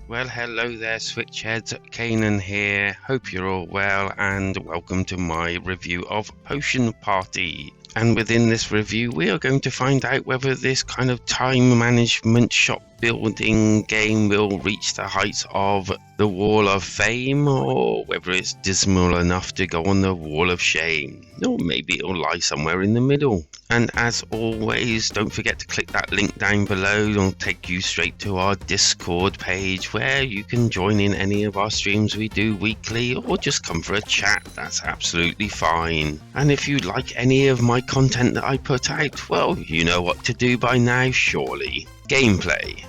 Well, hello there, Switchheads. Kanan here. Hope you're all well, and welcome to my review of Potion Party. And within this review, we are going to find out whether this kind of time management shop building game will reach the heights of the Wall of Fame, or whether it's dismal enough to go on the Wall of Shame, or maybe it'll lie somewhere in the middle. And as always, don't forget to click that link down below. It'll take you straight to our Discord page where you can join in any of our streams we do weekly, or just come for a chat. That's absolutely fine. And if you like any of my content that I put out, well, you know what to do by now, surely. Gameplay.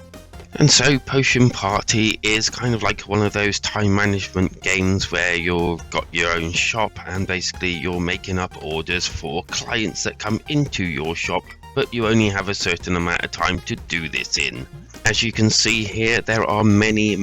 And so Potion Party is kind of like one of those time management games where you've got your own shop and basically you're making up orders for clients that come into your shop, but you only have a certain amount of time to do this in. As you can see here, there are many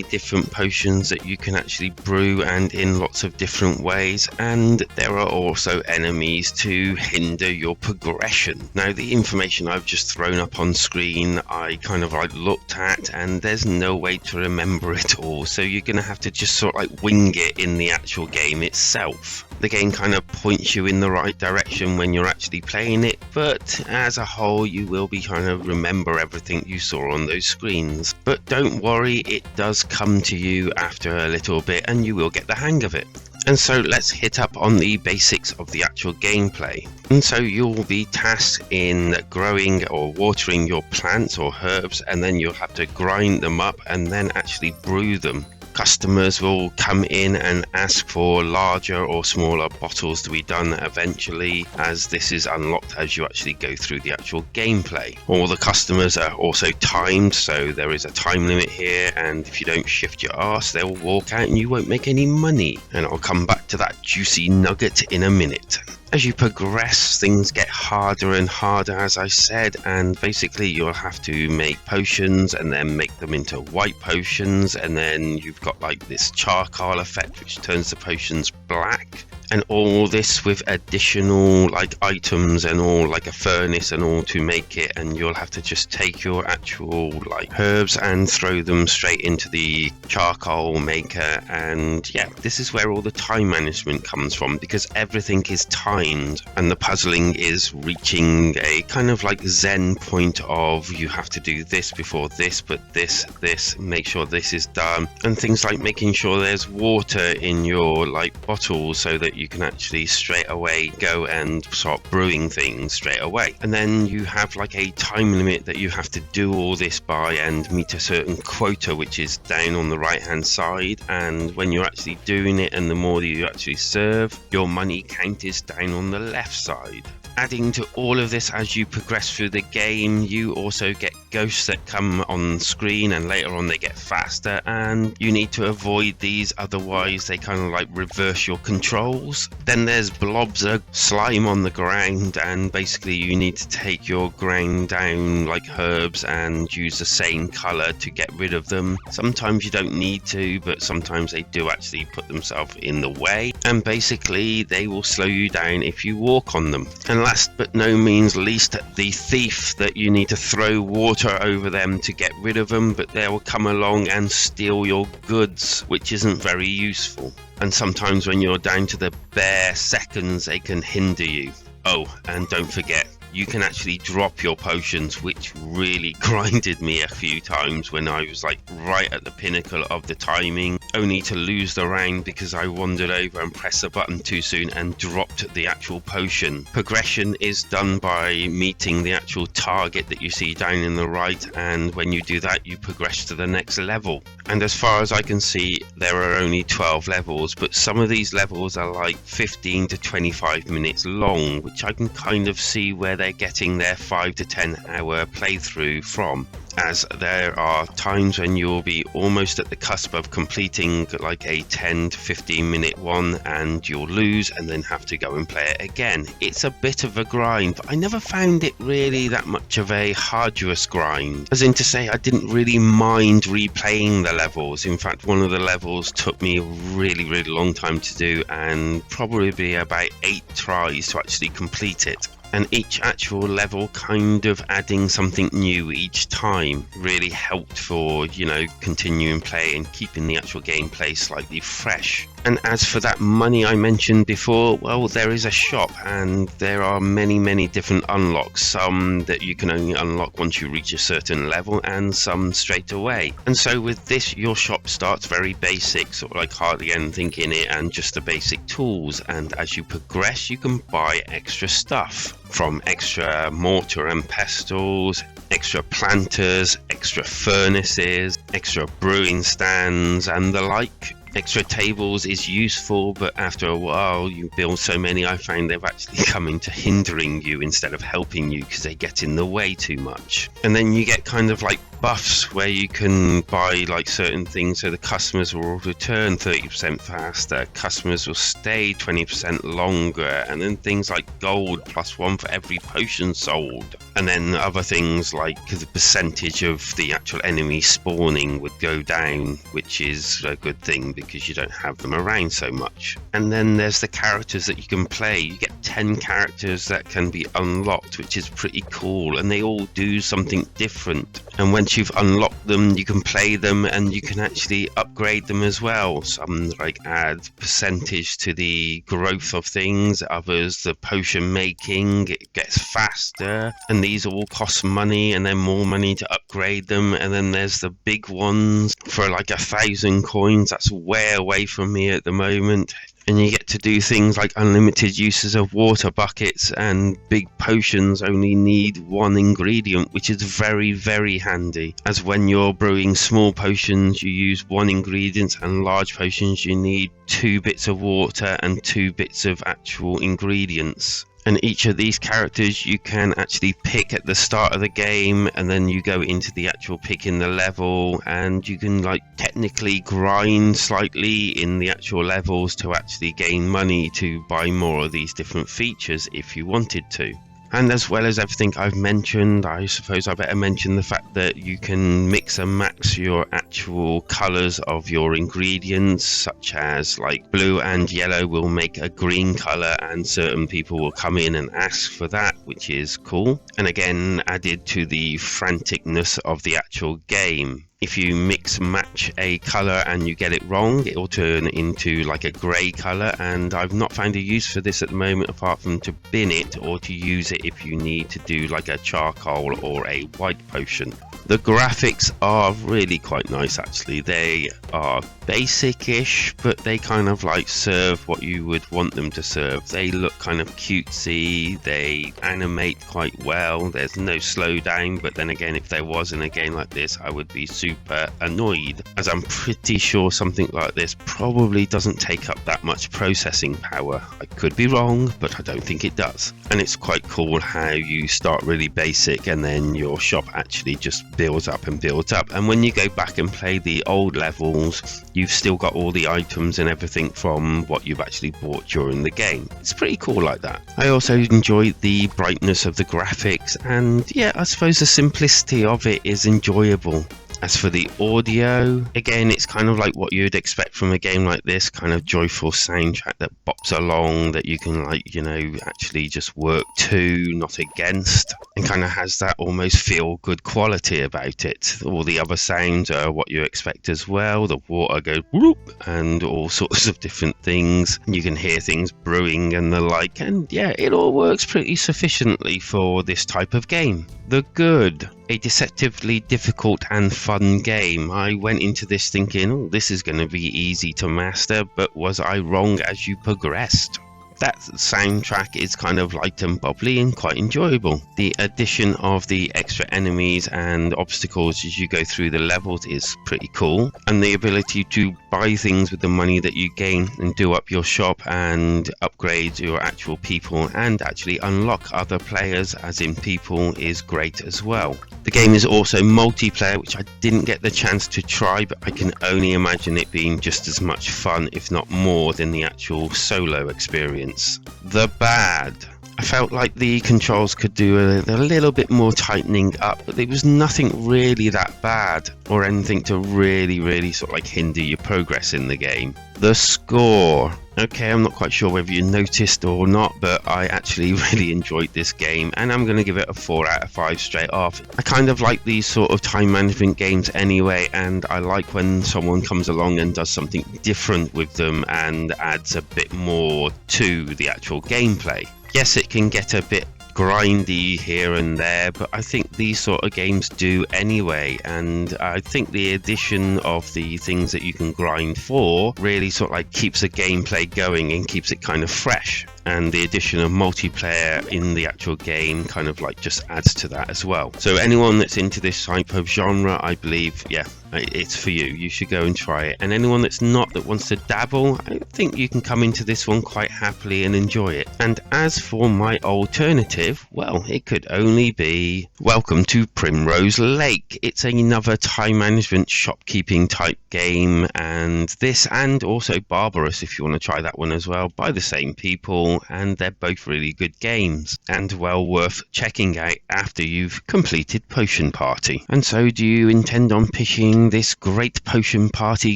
different potions that you can actually brew, and in lots of different ways, and there are also enemies to hinder your progression. Now, the information I've just thrown up on screen, I kind of looked at, and there's no way to remember it all, so you're going to have to just sort of wing it in the actual game itself. The game kind of points you in the right direction when you're actually playing it, but as a whole you will be trying to remember everything you saw on those screens. But don't worry, it does come to you after a little bit and you will get the hang of it. And so let's hit up on the basics of the actual gameplay. And so you'll be tasked in growing or watering your plants or herbs, and then you'll have to grind them up and then actually brew them. Customers will come in and ask for larger or smaller bottles to be done eventually, as this is unlocked as you actually go through the actual gameplay. All the customers are also timed, so there is a time limit here, and if you don't shift your arse, they'll walk out and you won't make any money. And I'll come back to that juicy nugget in a minute. As you progress, things get harder and harder, as I said, and basically you'll have to make potions and then make them into white potions, and then you've got this charcoal effect which turns the potions black, and all this with additional items and all, a furnace and all to make it. And you'll have to just take your actual herbs and throw them straight into the charcoal maker. And yeah, this is where all the time management comes from, because everything is timed, and the puzzling is reaching a kind of zen point of you have to do this before this, but this, make sure this is done, and things like making sure there's water in your bottles so that you can actually straight away go and start brewing things straight away. And then you have a time limit that you have to do all this by and meet a certain quota, which is down on the right hand side. And when you're actually doing it, and the more that you actually serve, your money count is down on the left side. Adding to all of this, as you progress through the game, you also get ghosts that come on screen, and later on they get faster, and you need to avoid these, otherwise they kind of reverse your controls. Then there's blobs of slime on the ground, and basically you need to take your ground down herbs and use the same color to get rid of them. Sometimes you don't need to, but sometimes they do actually put themselves in the way, and basically they will slow you down if you walk on them. And last but no means least, the thief, that you need to throw water over them to get rid of them, but they will come along and steal your goods, which isn't very useful. And sometimes when you're down to the bare seconds, they can hinder you. Oh, and don't forget, you can actually drop your potions, which really grinded me a few times when I was right at the pinnacle of the timing, only to lose the round because I wandered over and pressed the button too soon and dropped the actual potion. Progression is done by meeting the actual target that you see down in the right, and when you do that you progress to the next level. And as far as I can see, there are only 12 levels, but some of these levels are 15 to 25 minutes long, which I can kind of see where they're getting their 5 to 10 hour playthrough from, as there are times when you'll be almost at the cusp of completing a 10 to 15 minute one, and you'll lose and then have to go and play it again. It's a bit of a grind, but I never found it really that much of a arduous grind, as in to say I didn't really mind replaying the levels. In fact, one of the levels took me a really long time to do, and probably about 8 tries to actually complete it. and each actual level kind of adding something new each time really helped for, you know, continuing play and keeping the actual gameplay slightly fresh. And as for that money I mentioned before, well, there is a shop and there are many different unlocks, some that you can only unlock once you reach a certain level and some straight away. And so with this, your shop starts very basic, sort of like hardly anything in it and just the basic tools, and as you progress you can buy extra stuff, from extra mortar and pestles, extra planters, extra furnaces, extra brewing stands and the like. Extra tables is useful, but after a while you build so many, I find they've actually come into hindering you instead of helping you because they get in the way too much. And then you get kind of like buffs where you can buy like certain things, so the customers will return 30% faster, customers will stay 20% longer, and then things like gold +1 for every potion sold. And then other things like the percentage of the actual enemy spawning would go down, which is a good thing because you don't have them around so much. And then there's the characters that you can play. You get 10 characters that can be unlocked, which is pretty cool, and they all do something different. And once you've unlocked them, you can play them and you can actually upgrade them as well. Some like add percentage to the growth of things, others the potion making, it gets faster, and these all cost money and then more money to upgrade them. And then there's the big ones for like 1,000 coins, that's way away from me at the moment. And you get to do things like unlimited uses of water buckets, and big potions only need 1 ingredient, which is very handy, as when you're brewing small potions you use 1 ingredient, and large potions you need 2 bits of water and 2 bits of actual ingredients. And each of these characters you can actually pick at the start of the game, and then you go into the actual pick in the level, and you can like technically grind slightly in the actual levels to actually gain money to buy more of these different features if you wanted to. And as well as everything I've mentioned, I suppose I better mention the fact that you can mix and match your actual colours of your ingredients, such as like blue and yellow will make a green colour, and certain people will come in and ask for that, which is cool. And again, added to the franticness of the actual game. If you mix match a colour and you get it wrong, it will turn into like a grey colour, and I've not found a use for this at the moment apart from to bin it or to use it if you need to do like a charcoal or a white potion. The graphics are really quite nice actually. They are basic-ish, but they kind of like serve what you would want them to serve. They look kind of cutesy, they animate quite well, there's no slowdown, but then again if there was in a game like this I would be super annoyed, as I'm pretty sure something like this probably doesn't take up that much processing power. I could be wrong, but I don't think it does. And it's quite cool how you start really basic and then your shop actually just builds up and builds up, and when you go back and play the old levels you've still got all the items and everything from what you've actually bought during the game. It's pretty cool like that. I also enjoyed the brightness of the graphics, and yeah, I suppose the simplicity of it is enjoyable. As for the audio, again, it's kind of like what you'd expect from a game like this, kind of joyful soundtrack that bops along, that you can like, you know, actually just work to, not against, and kind of has that almost feel good quality about it. All the other sounds are what you expect as well. The water goes whoop and all sorts of different things. You can hear things brewing and the like, and yeah, it all works pretty sufficiently for this type of game. The good. A deceptively difficult and fun game. I went into this thinking, oh, this is going to be easy to master, but was I wrong as you progressed? That soundtrack is kind of light and bubbly and quite enjoyable. The addition of the extra enemies and obstacles as you go through the levels is pretty cool, and the ability to buy things with the money that you gain and do up your shop and upgrade your actual people and actually unlock other players as in people is great as well. The game is also multiplayer, which I didn't get the chance to try, but I can only imagine it being just as much fun, if not more, than the actual solo experience. The bad. I felt like the controls could do a little bit more tightening up, but there was nothing really that bad or anything to really sort of like hinder your progress in the game. The score. Okay, I'm not quite sure whether you noticed or not, but I actually really enjoyed this game, and I'm going to give it a 4 out of 5 straight off. I kind of like these sort of time management games anyway, and I like when someone comes along and does something different with them and adds a bit more to the actual gameplay. Yes, it can get a bit grindy here and there, but I think these sort of games do anyway, and I think the addition of the things that you can grind for really sort of like keeps the gameplay going and keeps it kind of fresh, and the addition of multiplayer in the actual game kind of like just adds to that as well. So anyone that's into this type of genre, I believe, yeah, it's for you. You should go and try it. And anyone that's not, that wants to dabble, I think you can come into this one quite happily and enjoy it. And as for my alternative, well, it could only be Welcome to Primrose Lake. It's another time management shopkeeping type game, and this, and also Barbarous if you want to try that one as well, by the same people, and they're both really good games and well worth checking out after you've completed Potion Party. And so, do you intend on picking this great Potion Party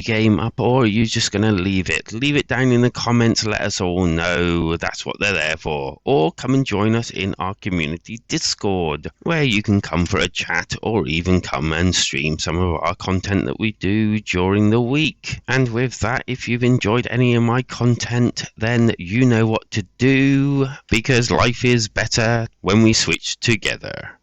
game up, or are you just going to leave it? Leave it down in the comments, let us all know. That's what they're there for. Or come and join us in our community Discord, where you can come for a chat or even come and stream some of our content that we do during the week. And with that, if you've enjoyed any of my content, then you know what to do, because life is better when we switch together.